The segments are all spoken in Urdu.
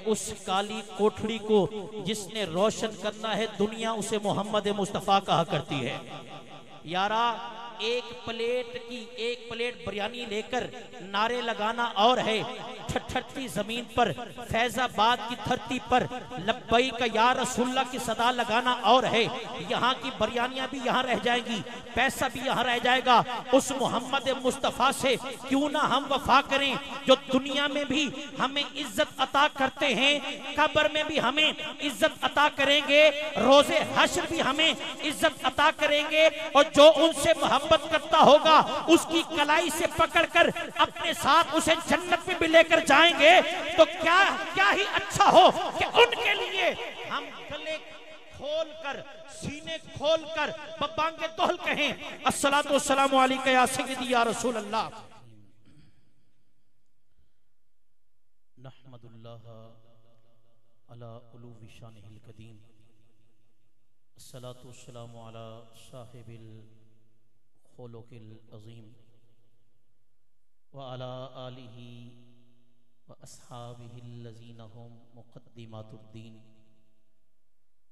اس کالی کوٹھڑی کو جس نے روشن کرنا ہے دنیا اسے محمد مصطفیٰ کہا کرتی ہے۔ یارا ایک پلیٹ بریانی لے کر نعرے لگانا اور ہے، ٹھٹھٹی زمین پر فیض آباد کی دھرتی پر لبیک یا رسول اللہ کی صدا لگانا اور ہے۔ یہاں کی بریانیاں بھی یہاں رہ جائیں گی، پیسہ بھی یہاں رہ جائے گا۔ اس محمد مصطفیٰ سے کیوں نہ ہم وفا کریں جو دنیا میں بھی ہمیں عزت عطا کرتے ہیں، قبر میں بھی ہمیں عزت عطا کریں گے، روز حشر بھی ہمیں عزت عطا کریں گے، اور جو ان سے محبت کرتا ہوگا اس کی کلائی سے پکڑ کر اپنے ساتھ اسے جنت میں بھی لے کر جائیں گے۔ تو کیا ہی اچھا ہو کہ ان کے لیے ہم گلے کھول کر سینے کھول کر ببانگ دہل کہیں الصلاۃ والسلام علیکہ یا سیدی یا رسول اللہ۔ نحمد اللہ علی علو شانہ القدیم، الصلاۃ والسلام علی صاحب الخلق العظیم وعلی آلہ واصحابہ الذین هم مقدمات الدین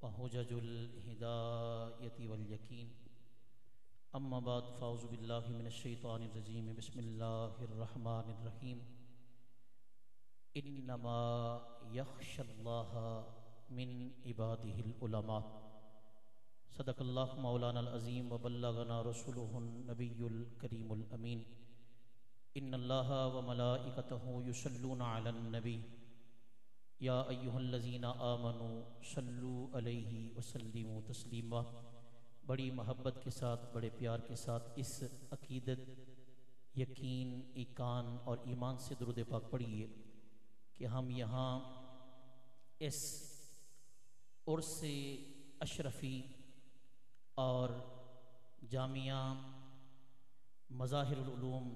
وحجج الہدایۃ والیقین، اما بعد فاعوذ باللہ من الشیطان الرجیم، بسم اللہ الرحمن الرحیم، انما یخشی اللہ من عبادہ العلماء، صدق اللہ مولانا العظیم وبلغنا رسولہ النبی الکریم الامین، ان اللہ وملائکتہ یصلون علی النبی یا ایہا الذین آمنوا صلوا علیہ وسلموا تسلیما۔ بڑی محبت کے ساتھ، بڑے پیار کے ساتھ اس عقیدت، یقین، ایقان اور ایمان سے درود پاک پڑھیے کہ ہم یہاں اس عرس اشرفی اور جامعہ مظاہر العلوم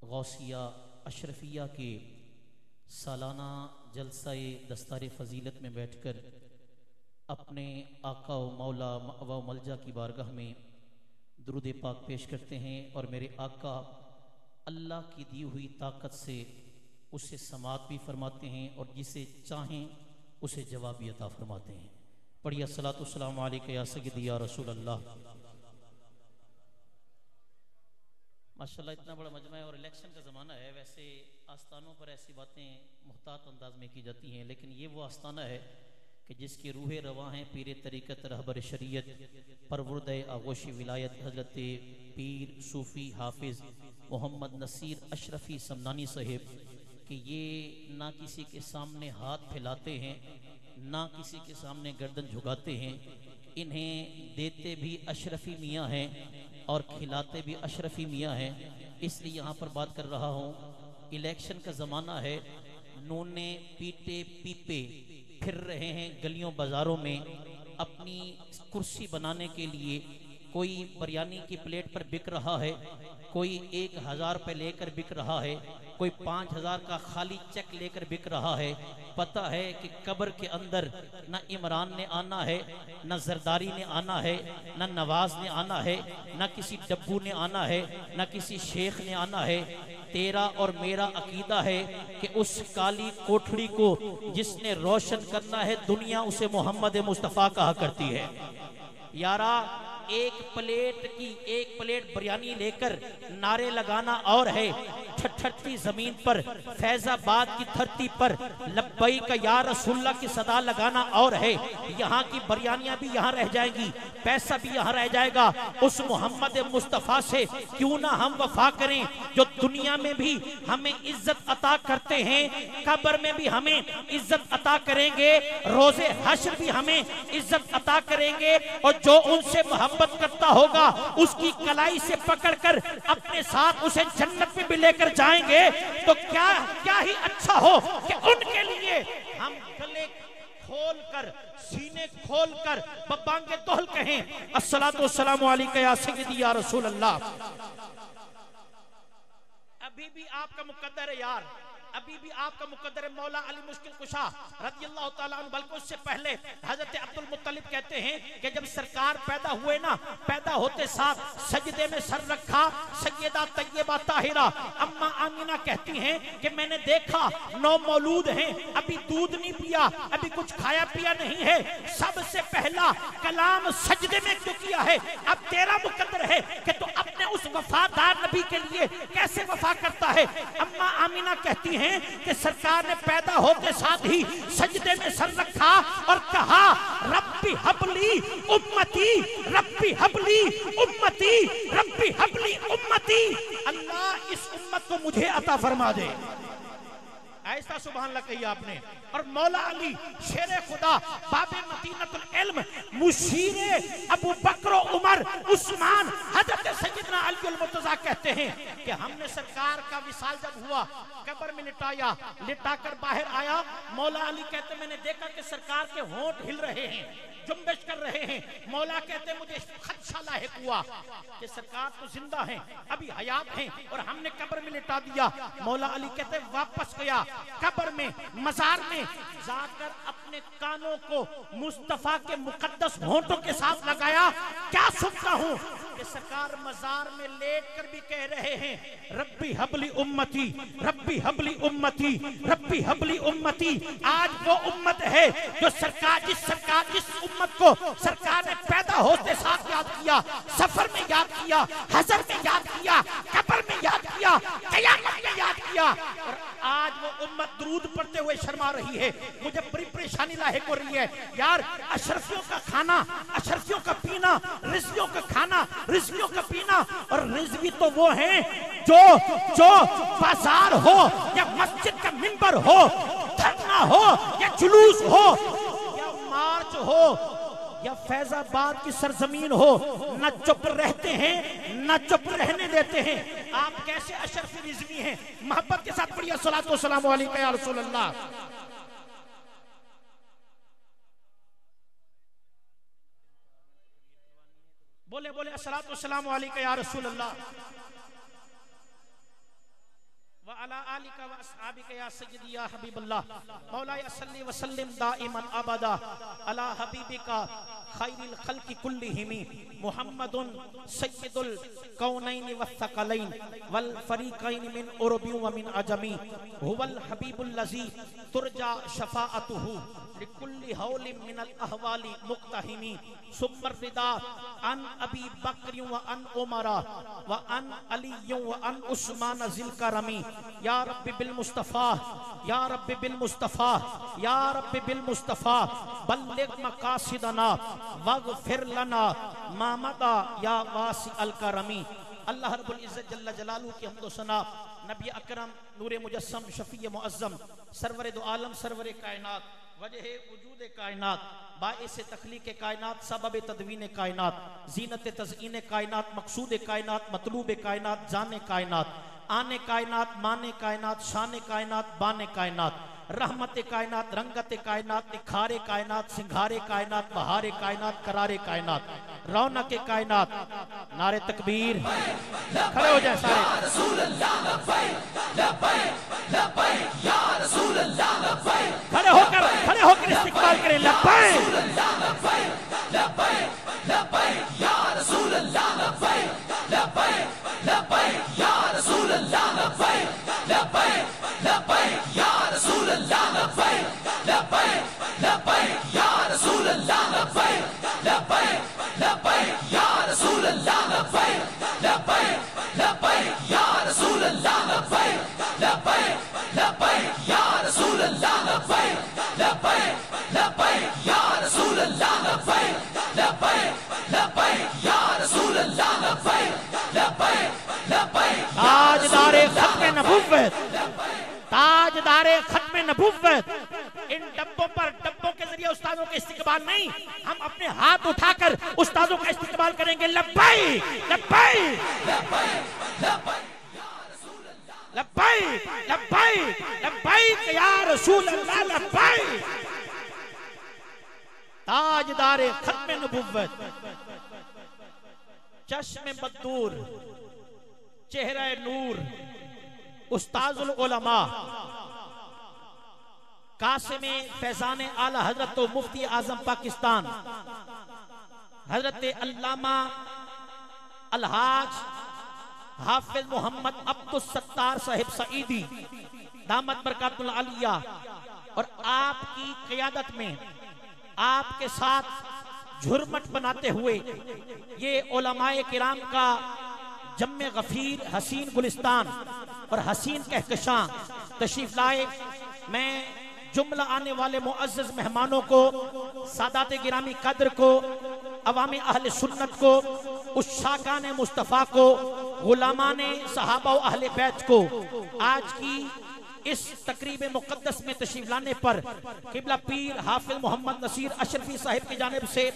غوثیہ اشرفیہ کے سالانہ جلسہ دستار فضیلت میں بیٹھ کر اپنے آقا و مولا و ملجا کی بارگاہ میں درود پاک پیش کرتے ہیں، اور میرے آقا اللہ کی دی ہوئی طاقت سے اسے سماعت بھی فرماتے ہیں اور جسے چاہیں اسے جواب بھی عطا فرماتے ہیں۔ پڑھیے الصلاۃ والسلام علیکہ یا سیدی یا رسول اللہ۔ ماشاءاللہ اتنا بڑا مجمع ہے اور الیکشن کا زمانہ ہے، ویسے آستانوں پر ایسی باتیں محتاط انداز میں کی جاتی ہیں، لیکن یہ وہ آستانہ ہے کہ جس کی روح رواں ہیں پیر طریقت رہبر شریعت پرورد آغوش ولایت حضرت پیر صوفی حافظ محمد نصیر اشرفی سمنانی صاحب، کہ یہ نہ کسی کے سامنے ہاتھ پھیلاتے ہیں، نہ کسی کے سامنے گردن جھکاتے ہیں، انہیں دیتے بھی اشرفی میاں ہیں اور کھلاتے بھی اشرفی میاں ہیں۔ اس لیے یہاں پر بات کر رہا ہوں، الیکشن کا زمانہ ہے، نونے پیٹے پیپے پھر رہے ہیں گلیوں بازاروں میں اپنی کرسی بنانے کے لیے۔ کوئی بریانی کی پلیٹ پر بک رہا ہے، کوئی 1000 روپے لے کر بک رہا ہے، کوئی 5000 کا خالی چیک لے کر بک رہا ہے۔ پتہ ہے کہ قبر کے اندر نہ عمران نے آنا ہے، نہ زرداری نے آنا ہے، نہ نواز نے آنا ہے، نہ کسی ڈبو نے آنا ہے، نہ کسی شیخ نے آنا ہے۔ تیرا اور میرا عقیدہ ہے کہ اس کالی کوٹھڑی کو جس نے روشن کرنا ہے دنیا اسے محمد مصطفیٰ کہا کرتی ہے۔ یارا ایک پلیٹ بریانی لے کر نعرے لگانا اور ہے، ٹھٹھٹی زمین پر فیض آباد کی دھرتی پر لبیک یا رسول اللہ کی صدا لگانا اور ہے۔ یہاں کی بریانیاں بھی یہاں رہ جائیں گی، پیسہ بھی یہاں رہ جائے گا۔ اس محمد مصطفیٰ سے کیوں نہ ہم وفا کریں جو دنیا میں بھی ہمیں عزت عطا کرتے ہیں، قبر میں بھی ہمیں عزت عطا کریں گے، روز حشر بھی ہمیں عزت عطا کریں گے، اور جو ان سے محبت کرتا ہوگا اس کی کلائی سے پکڑ کر اپنے ساتھ اسے جنت میں بھی لے کر جائیں گے۔ تو کیا ہی اچھا ہو کہ ان کے لیے ہم گلے کھول کر سینے کھول کر ببانگ دہل کہیں الصلاۃ والسلام علیکہ یا سیدی یا رسول اللہ۔ ابھی بھی آپ کا مقدر ہے یار، ابھی بھی آپ کا مقدر مولا علی مشکل کشا رضی اللہ تعالیٰ عنہ، بلکہ اس سے پہلے حضرت عبد المطلب کہتے ہیں کہ جب سرکار پیدا ہوئے نا، پیدا ہوتے ساتھ سجدے میں سر رکھا سیدہ طیبہ طاہرہ اماں آمینہ کہتی ہیں کہ میں نے دیکھا نو مولود ہیں، ابھی دودھ نہیں پیا، ابھی کچھ کھایا پیا نہیں ہے، سب سے پہلا کلام سجدے میں کیوں کیا ہے؟ اب تیرا مقدر ہے کہ تو اپنے اس وفادار نبی کے لیے کیسے وفا کرتا ہے؟ اماں آمینہ کہتی ہیں کہ سرکار نے پیدا ہوتے ساتھ ہی سجدے میں سر رکھا اور کہا ربی حبلی امتی، ربی حبلی امتی، ربی حبلی امتی، اللہ اس امت کو مجھے عطا فرما دے۔ ایسا سبحان اللہ کہی آپ نے۔ اور مولا علی شیر خدا، باب متینت العلم، مشیر ابو بکر و عمر عثمان حضرت سیدنا علی المرتضیٰ کہتے ہیں کہ ہم نے سرکار کا وصال جب ہوا قبر میں لٹایا، لٹا کر باہر آیا، مولا علی کہتے ہیں میں نے دیکھا کہ سرکار کے ہونٹ ہل رہے ہیں، جنبش کر رہے ہیں۔ مولا کہتے ہیں مجھے خدشہ لاحق ہوا کہ سرکار تو زندہ ہیں، ابھی حیات ہیں، اور ہم نے قبر میں لٹا دیا۔ مولا علی کہتے ہیں واپس گیا قبر میں، مزار میں جا کر اپنے کانوں کو مصطفیٰ کے مقدس ہونٹوں کے ساتھ لگایا۔ کیا سنتا ہوں کہ سرکار مزار میں لیٹ کر بھی کہہ رہے ہیں ربی حبلی امتی، ربی حبلی امتی، ربی حبلی امتی۔ آج وہ امت ہے جو جس امت کو سرکار نے پیدا ہوتے ساتھ یاد کیا، سفر میں یاد کیا، حشر میں یاد کیا، قبر میں یاد کیا، قیامت میں یاد کیا، اور آج وہ امت درود پڑھتے ہوئے شرما رہی ہے۔ مجھے بڑی پریشانی لاحق ہو رہی ہے یار، اشرفیوں کا کھانا، اشرفیوں کا پینا، رضویوں کا کھانا، رضویوں کا پینا، اور رضوی تو وہ ہیں جو بازار ہو یا مسجد کا منبر ہو، دھرنا ہو یا جلوس ہو یا مارچ ہو یا فیض آباد کی سرزمین ہو، نہ چپ رہتے ہیں نہ چپ رہنے دیتے ہیں۔ آپ کیسے اشرف رضوی ہیں؟ محبت کے ساتھ پڑھیے الصلوۃ والسلام علیک یا رسول اللہ۔ بولے الصلوۃ والسلام علیک یا رسول اللہ وعلی آلک و اصحابک یا سیدی یا حبیب اللہ۔ مولا صلی وسلم دائما ابدا علی حبیبک خیر الخلق کلہم محمد سید الکونین والثقلین والفریقین من عرب و من عجم، هو الحبیب الذی ترجى شفاعته لكل حول من الاحوال مقتحم، ثم الرضا عن ابی بکر وعن عمر وعن علی وعن عثمان ذی الکرم۔ یا رب بالمصطفیٰ، یا رب بالمصطفیٰ، یا رب بالمصطفیٰ، بلغ مقاصدنا واغفر لنا ما مضى یا واسع الکرم۔ اللہ رب العزت جل جلالہ کی حمد و ثنا، نبی اکرم نور مجسم شفیع معظم سرور دو عالم سرور کائنات وجہ وجود کائنات باعث تخلیق کائنات سبب تدوین کائنات زینت تزئین کائنات مقصود کائنات مطلوب کائنات جان کائنات آنے کائنات مانے کائنات شان کائنات بانے کائنات رحمت کائنات رنگت کائنات نکھارے کائنات سنگھارے کائنات بہارے کائنات قرارے کائنات رونق کائنات۔ نعرہ تکبیر، کھڑے ہو جائیں سارے۔ کھڑے ہو کر استقبال کریں لبیک لبیک یا رسول اللہ، لبیک لبیک یا رسول اللہ، لبیک لبیک یا رسول اللہ، لبیک لبیک یا رسول اللہ، لبیک لبیک یا رسول اللہ، لبیک یا رسول اللہ، لبیک یا رسول اللہ، لبیک یا رسول اللہ، لبیک یا رسول اللہ، تاجدار ختم نبوت، تاجدار ختم نبوت۔ ان ڈبوں کے ذریعے استادوں کے استقبال نہیں، ہم اپنے ہاتھ اٹھا کر استادوں کا استقبال کریں گے۔ لبیک لبیک لبیک لبیک لبیک یا رسول اللہ، لبیک۔ تاجدار ختم نبوت، چشم بدور، چہرہ نور، استاذ العلماء، قاسم فیضان اعلی حضرت و مفتی اعظم پاکستان حضرت علامہ الحاج حافظ محمد عبدالستار صاحب سعیدی دامت برکات العالیہ اور آپ کی قیادت میں آپ کے ساتھ جھرمٹ بناتے ہوئے یہ علماء کرام کا جمع غفیر حسین گلستان اور حسین کہکشاں تشریف لائے. میں جملہ آنے والے معزز مہمانوں کو، سادات گرامی قدر کو، عوام اہل سنت کو، عشاقان مصطفیٰ کو، غلامان صحابہ و اہل بیت کو آج کی اس تقریب مقدس میں تشریف لانے پر قبلہ پیر حافظ محمد نصیر اشرفی صاحب کی جانب سے،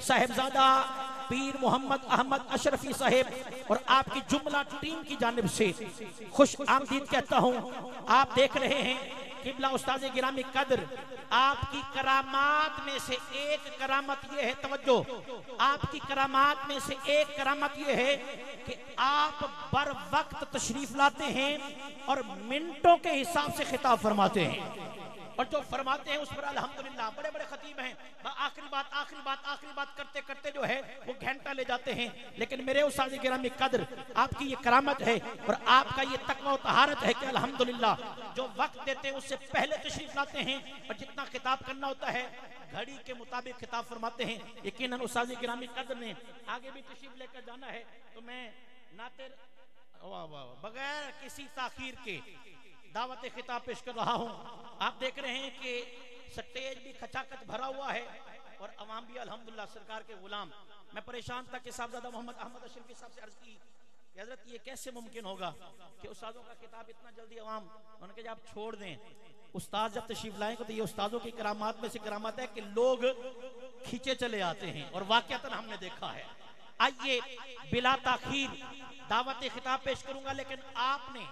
صاحبزادہ پیر محمد احمد اشرفی صاحب اور آپ کی جملہ ٹیم کی جانب سے خوش آمدید کہتا ہوں. آپ دیکھ رہے ہیں قبلہ استاذ گرامی قدر، آپ کی کرامات میں سے ایک کرامت یہ ہے، توجہ، آپ کی کرامات میں سے ایک کرامت یہ ہے کہ آپ بر وقت تشریف لاتے ہیں اور منٹوں کے حساب سے خطاب فرماتے ہیں، اور جو فرماتے ہیں اس پر الحمدللہ بڑے بڑے خطیب ہیں آخری بات کرتے کرتے جو ہے وہ گھنٹہ لے جاتے ہیں. لیکن میرے استاد گرامی قدر، آپ کی یہ کرامت ہے اور آپ کا یہ تقوی و طہارت ہے کہ الحمدللہ جو وقت دیتے ہیں اس سے پہلے تشریف لاتے ہیں اور جتنا خطاب کرنا ہوتا ہے گھڑی کے مطابق خطاب فرماتے ہیں. یقیناً استاد گرامی قدر نے آگے بھی تشریف لے کر جانا ہے، تو میں بغیر کسی تاخیر کے دعوت خطاب پیش کر رہا ہوں. آپ دیکھ رہے ہیں کہ سٹیج بھی کھچاکچ بھرا ہوا ہے اور عوام بھی الحمدللہ سرکار کے غلام. میں پریشان تھا کہ صاحبزادہ محمد احمد اشرفی صاحب سے عرض کی کہ حضرت یہ کیسے ممکن ہوگا کہ استادوں کا خطاب اتنا جلدی عوام، انہوں نے کہا آپ چھوڑ دیں، استاد جب تشریف لائیں گے تو یہ استادوں کی کرامات میں سے کرامات ہے کہ لوگ کھینچے چلے آتے ہیں، اور واقعتاً ہم نے دیکھا ہے. آئیے بلا تاخیر دعوت خطاب پیش کروں گا، لیکن آپ نے،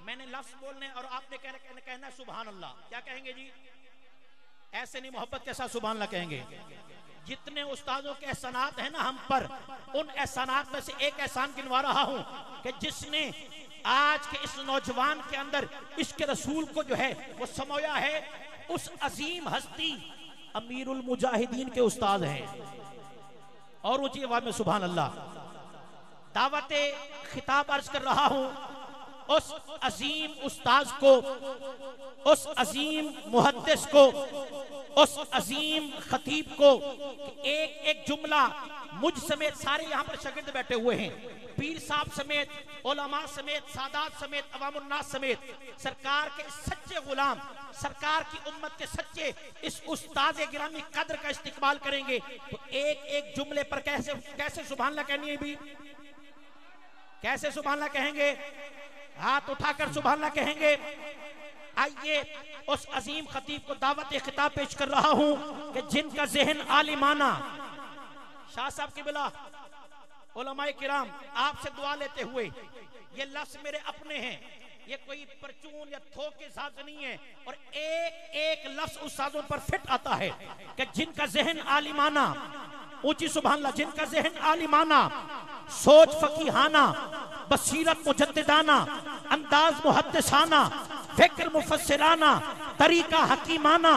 میں نے لفظ بولنے اور آپ نے کہنا سبحان اللہ. کیا کہیں گے جی؟ ایسے نہیں، محبت کے ساتھ سبحان اللہ کہیں گے. جتنے استادوں کے احسانات ہیں نا ہم پر، ان احسانات میں سے ایک احسان گنوا رہا ہوں کہ جس نے آج کے اس نوجوان کے اندر عشق رسول کو جو ہے وہ سمویا ہے، اس عظیم ہستی امیر المجاہدین کے استاد ہیں. اور اونچی آواز میں سبحان اللہ. دعوت خطاب عرض کر رہا ہوں اس عظیم استاذ کو، اس عظیم محدث کو، اس عظیم خطیب کو ایک ایک جملہ مجھ سمیت سارے یہاں پر شاگرد بیٹھے ہوئے ہیں، پیر صاحب سمیت، علماء سمیت، سادات سمیت، عوام الناس سمیت، سرکار کے سچے غلام، سرکار کی امت کے سچے اس استاذ گرامی قدر کا استقبال کریں گے. تو ایک ایک جملے پر کیسے سبحان اللہ کہنی ہے بھی؟ کیسے سبحان اللہ کہیں گے؟ ہاتھ اٹھا کر سبحان اللہ کہیں گے. آئیے اس عظیم خطیب کو دعوت خطاب پیش کر رہا ہوں کہ جن کا ذہن عالمانہ، شاہ صاحب کی بلا، علماء کرام آپ سے دعا لیتے ہوئے، یہ لفظ میرے اپنے ہیں، یہ کوئی پرچون یا تھوک کے ساتھ نہیں ہے، اور ایک ایک لفظ استادوں پر فٹ آتا ہے کہ جن کا ذہن عالمانہ، اونچی سبحان اللہ، جن کا ذہن عالمانہ، سوچ فقیہانہ، بصیرت مجددانہ، انداز محدثانہ، فکر مفسرانہ، طریقہ حکیمانہ،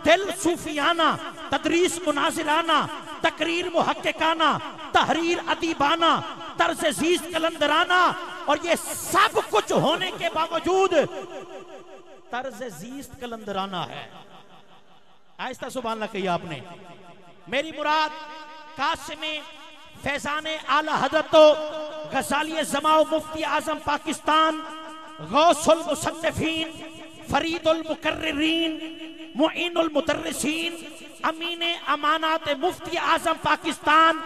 دل صوفیانہ، تدریس مناظرانہ، تقریر محققانہ، تحریر ادیبانہ، طرز زیست کلندرانہ، اور یہ سب کچھ ہونے کے باوجود طرز زیست کلندرانہ ہے. آہستہ سبحان اللہ کہی آپ نے. میری مراد قاسم فیضان اعلی حضرت غزالی زماں و مفتی اعظم پاکستان، غوث المصنفین، فرید المقررین، معین المدرسین، امین امانات مفتی اعظم پاکستان،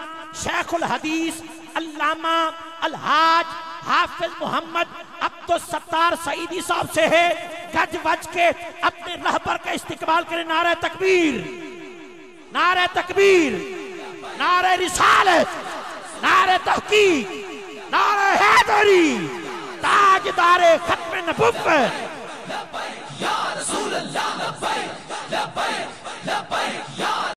شیخ الحدیث علامہ الحاج حافظ محمد عبدالستار سعیدی صاحب سے ہے. گج بج کے اپنے رہبر کا استقبال کریں. نعرہ تکبیر، نعرہ تکبیر، نعرہ رسالت، نعرہ تحقیق، نعرہ حیدری، تاجدار ختم نبوت. یا رسول اللہ